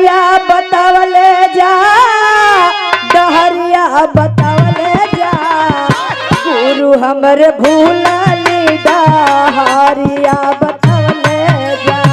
डहरिया बतावले जा, डहरिया बतावले जा, गुरु हमर भूलली डहरिया बतावले जा।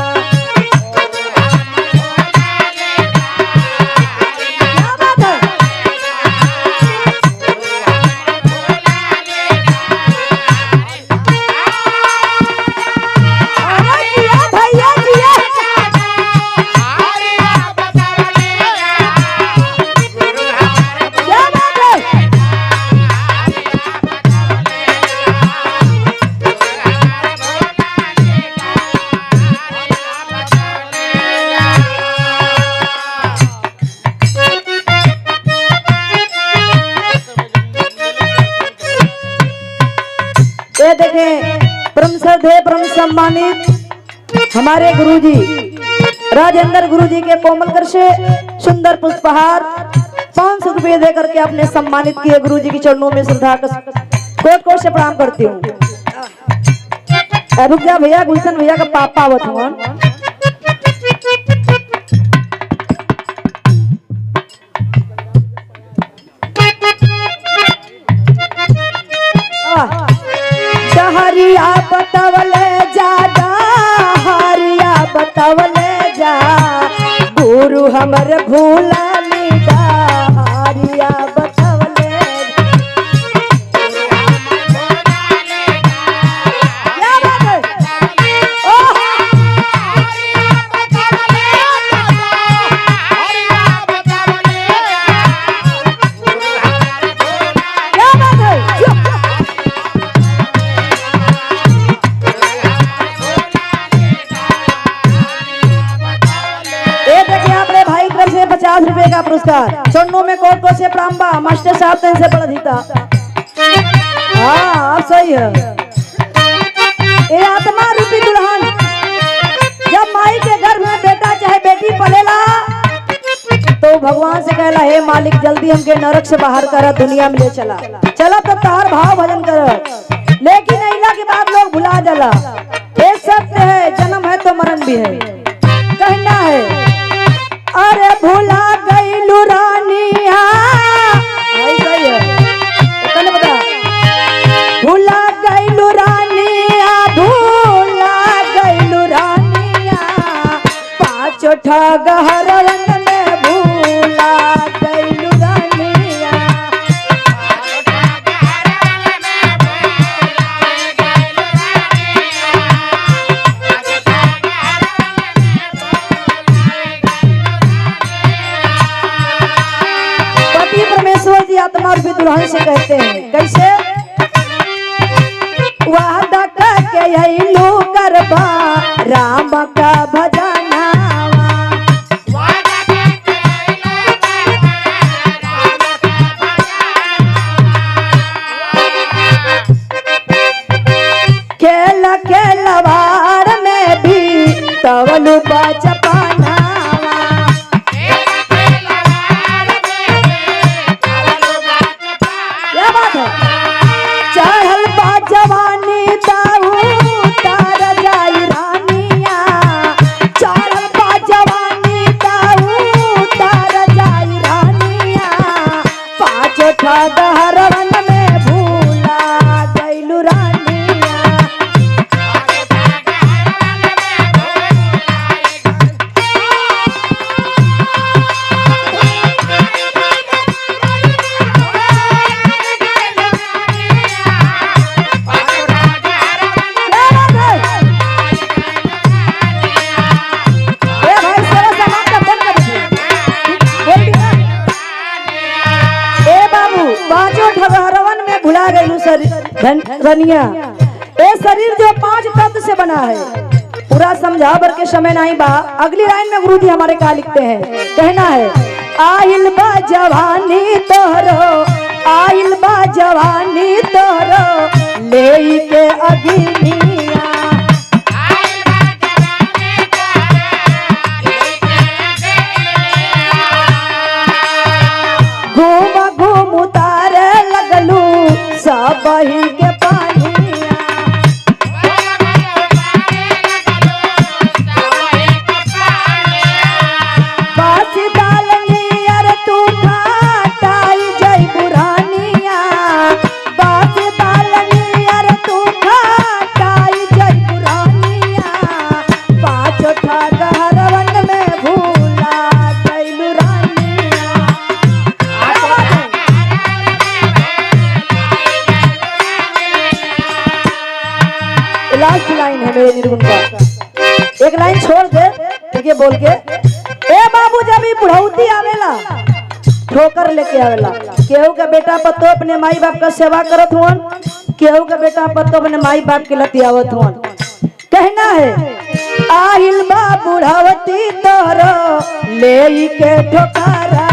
ये देखें परम श्रद्धेय परम सम्मानित हमारे गुरुजी राजेंद्र गुरुजी के कोमल कर से सुंदर पुष्पहार 500 रुपये देकर के आपने सम्मानित किए। गुरुजी के चरणों में श्रद्धा कोट से प्रणाम करती हूँ। रुक जा भैया, गुलशन भैया का पापा आवत हुआ। डहरिया बतावले जा, डहरिया बतावले जा, गुरु हमर भूलली डहरिया बतावले। क्या बात है? क्या बात है? भाई तरफ से 50 रुपए का पुरस्कार। चरणों में कोट से प्रांबा मास्टर साहब तन से पढ़ दीता। हाँ आप सही है। ये आत्मा रूपी दुल्हन जब माई के गर्भ में बेटा चाहे बेटी पलेला तो भगवान से कहला, हे मालिक जल्दी हमके नरक से बाहर कर, दुनिया में ले चला। चला तब तार भाव भजन कर, लेकिन अइला के बाद लोग भुला जाला। एक सत्य है, जन्म है तो मरण भी है। कहना है अरे भूला गईलू रानिया, भूला गईलू रानिया, भूला गईलू रानिया, 5 ठग हरवन में भूला गईलू रानिया। परमेश्वर जी आत्मा रूपी दुल्हन से कहते हैं कैसे? वादा करके अइलू करबा राम का भजना, खेल खेलवाड़ में भी तवलू बचपना। चढ़ल बा जवानी दाऊ तार जाई रानिया, चढ़ल बा जवानी दाऊ तार जाई रानिया, 5 ठग हरवन में भूला गईलू रानिया। रनिया ये शरीर जो 5 तत्व से बना है, पूरा समझा भर के समय नहीं बा। अगली लाइन में गुरु जी हमारे क्या लिखते हैं? कहना है आइल बा जवानी तोहरो, आइल बा जवानी तोहरो ले के अगिनिया, घूम घूम उतारे लगलू सब ही के पानिया, बस निर्गुण का। एक लाइन छोड़ दे ठीक है बोल के, ए बाबू जब ये बुढ़ौती आवेला ठोकर लेके आवेला, केहू का बेटा पत्तो अपने माई बाप का सेवा करत हुअन, केहू का बेटा पत्तो अपने माई बाप के लतियावत हुअन। कहना है आहिल बा बुढ़ावती तोरो ले के ठोकरा